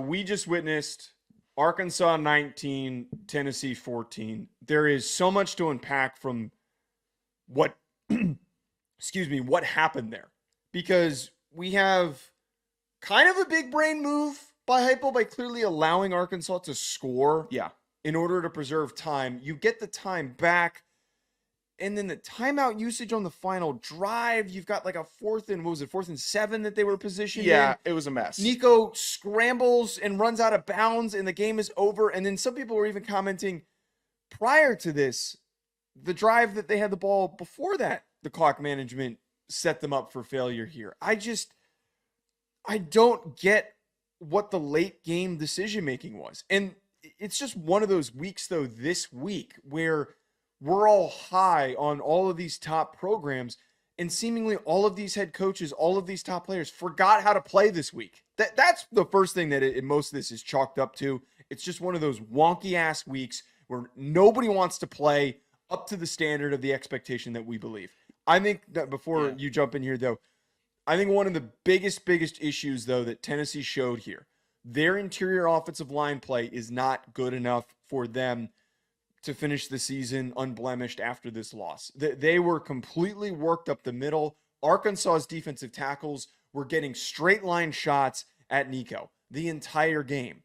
we just witnessed Arkansas 19, Tennessee 14. There is so much to unpack from what, what happened there. Because we have kind of a big brain move by Heupel by clearly allowing Arkansas to score in order to preserve time. You get the time back, and then the timeout usage on the final drive, you've got like a 4th and 7 that they were positioned in. Yeah, it was a mess. Nico scrambles and runs out of bounds, and the game is over. And then some people were even commenting prior to this, the drive that they had the ball before that, the clock management set them up for failure here. I don't get what the late game decision making was. And it's just one of those weeks, though, this week where we're all high on all of these top programs, and seemingly all of these head coaches, all of these top players forgot how to play this week. That's the first thing that most of this is chalked up to. It's just one of those wonky ass weeks where nobody wants to play up to the standard of the expectation that we believe. I think that before you jump in here, though, I think one of the biggest issues, though, that Tennessee showed here, their interior offensive line play is not good enough for them to finish the season unblemished after this loss. They were completely worked up the middle. Arkansas's defensive tackles were getting straight line shots at Nico the entire game.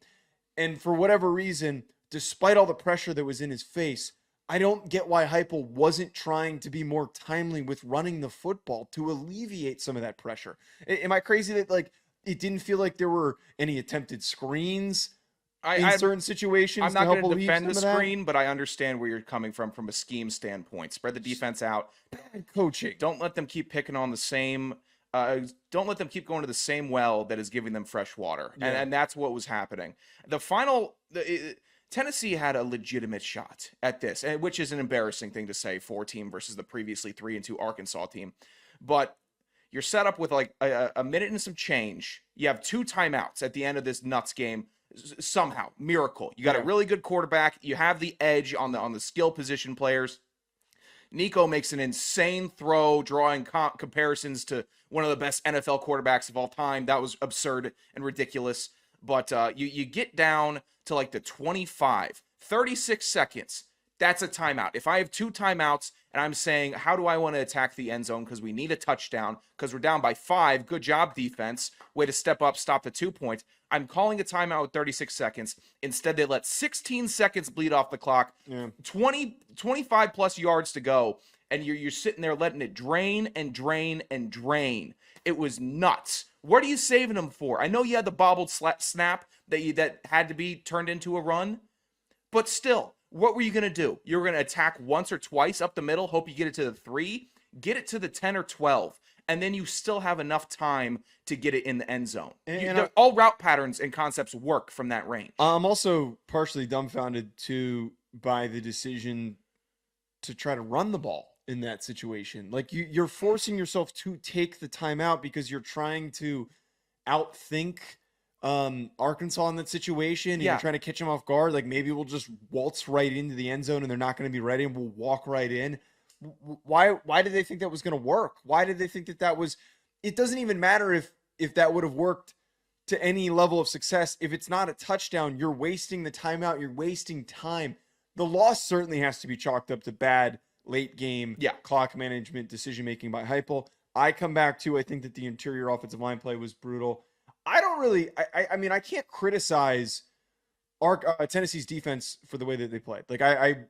And for whatever reason, despite all the pressure that was in his face, I don't get why Heupel wasn't trying to be more timely with running the football to alleviate some of that pressure. Am I crazy that it didn't feel like there were any attempted screens in certain situations? I'm not going to defend the screen, but I understand where you're coming from a scheme standpoint. Spread the defense out. Bad coaching. Don't let them keep picking on the same. Don't let them keep going to the same well that is giving them fresh water, and that's what was happening. Tennessee had a legitimate shot at this, which is an embarrassing thing to say for a team versus the previously 3-2 Arkansas team. But you're set up with like a minute and some change. You have 2 timeouts at the end of this nuts game. Somehow, miracle. You got a really good quarterback. You have the edge on the skill position players. Nico makes an insane throw, drawing comparisons to one of the best NFL quarterbacks of all time. That was absurd and ridiculous. But you get down to like the 25, 36 seconds. That's a timeout. If I have 2 timeouts and I'm saying, how do I want to attack the end zone? Because we need a touchdown, because we're down by 5. Good job, defense. Way to step up, stop the 2 points. I'm calling a timeout with 36 seconds. Instead, they let 16 seconds bleed off the clock, 25 plus yards to go, and you're sitting there letting it drain and drain and drain. It was nuts. What are you saving them for? I know you had the bobbled snap that had to be turned into a run, but still, what were you going to do? You were going to attack once or twice up the middle, hope you get it to the 3, get it to the 10 or 12, and then you still have enough time to get it in the end zone. All route patterns and concepts work from that range. I'm also partially dumbfounded by the decision to try to run the ball in that situation. Like you're forcing yourself to take the timeout because you're trying to outthink Arkansas in that situation. And you're trying to catch them off guard. Like maybe we'll just waltz right into the end zone and they're not going to be ready and we'll walk right in. Why did they think that was going to work? Why did they think that was, it doesn't even matter if that would have worked to any level of success. If it's not a touchdown, you're wasting the timeout. You're wasting time. The loss certainly has to be chalked up to bad late game clock management, decision-making by Heupel. I come back to, I think that the interior offensive line play was brutal. I mean, I can't criticize Tennessee's defense for the way that they played. Like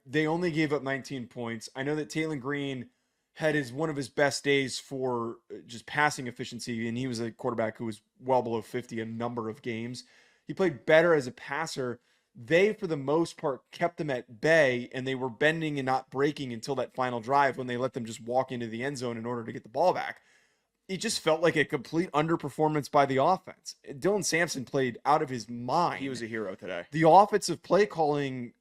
they only gave up 19 points. I know that Taylon Green had one of his best days for just passing efficiency, and he was a quarterback who was well below 50 a number of games. He played better as a passer. They, for the most part, kept them at bay, and they were bending and not breaking until that final drive when they let them just walk into the end zone in order to get the ball back. It just felt like a complete underperformance by the offense. DeLeone Sampson played out of his mind. He was a hero today. The offensive play calling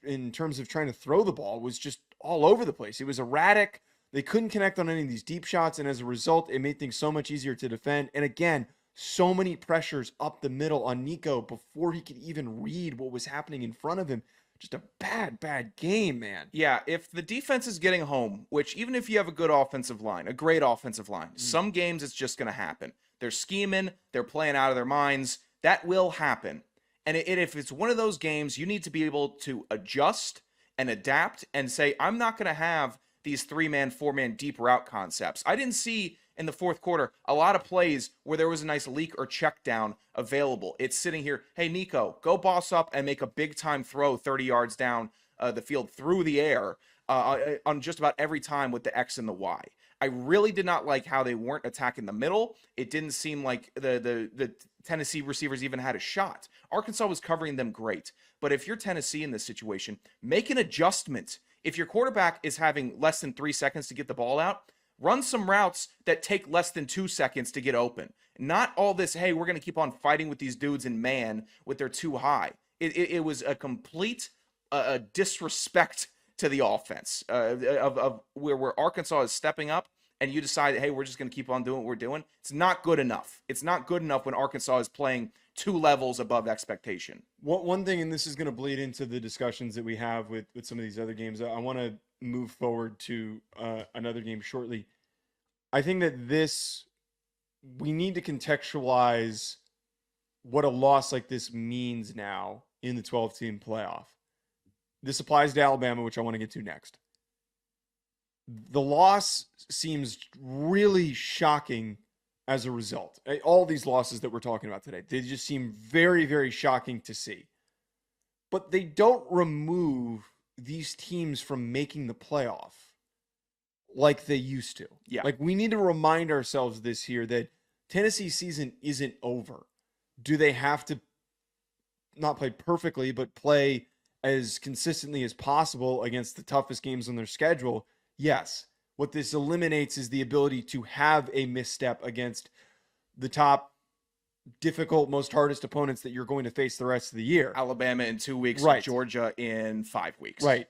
in terms of trying to throw the ball was just all over the place. It was erratic. They couldn't connect on any of these deep shots, and as a result, it made things so much easier to defend. And again, so many pressures up the middle on Nico before he could even read what was happening in front of him. Just a bad game, man. Yeah, if the defense is getting home, which even if you have a good offensive line, a great offensive line, some games it's just going to happen. They're scheming, they're playing out of their minds. That will happen. And if it's one of those games, you need to be able to adjust and adapt and say, I'm not going to have these 3-man, 4-man deep route concepts. I didn't see in the fourth quarter a lot of plays where there was a nice leak or check down available. It's sitting here, hey, Nico, go boss up and make a big time throw 30 yards down the field through the air on just about every time with the X and the Y. I really did not like how they weren't attacking the middle. It didn't seem like the Tennessee receivers even had a shot. Arkansas was covering them great. But if you're Tennessee in this situation, make an adjustment. If your quarterback is having less than 3 seconds to get the ball out, run some routes that take less than 2 seconds to get open. Not all this, hey, we're going to keep on fighting with these dudes in man with their too high. It was a complete disrespect to the offense of where Arkansas is stepping up and you decide, hey, we're just going to keep on doing what we're doing. It's not good enough. It's not good enough when Arkansas is playing 2 levels above expectation. One thing, and this is going to bleed into the discussions that we have with some of these other games. I want to move forward to another game shortly. I think that we need to contextualize what a loss like this means now in the 12-team playoff. This applies to Alabama, which I want to get to next. The loss seems really shocking as a result. All these losses that we're talking about today, they just seem very, very shocking to see. But they don't remove these teams from making the playoff like they used to. Yeah. Like, we need to remind ourselves this year that Tennessee's season isn't over. Do they have to not play perfectly, but play as consistently as possible against the toughest games on their schedule? Yes. What this eliminates is the ability to have a misstep against the top difficult, most hardest opponents that you're going to face the rest of the year. Alabama in 2 weeks, right. Georgia in 5 weeks. Right.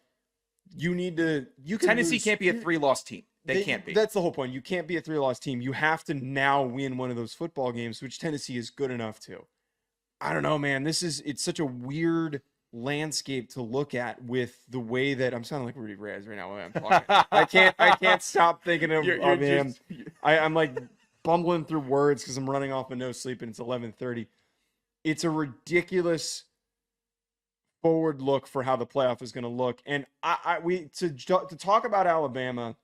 You need to. Tennessee can't be a 3-loss team. They can't be. That's the whole point. You can't be a 3-loss team. You have to now win one of those football games, which Tennessee is good enough to. I don't know, man. It's such a weird landscape to look at with the way that I'm sounding like Rudy Reyes right now when I'm talking. I can't stop thinking of him. I'm like bumbling through words because I'm running off of no sleep and it's 11:30. It's a ridiculous forward look for how the playoff is going to look. And to talk about Alabama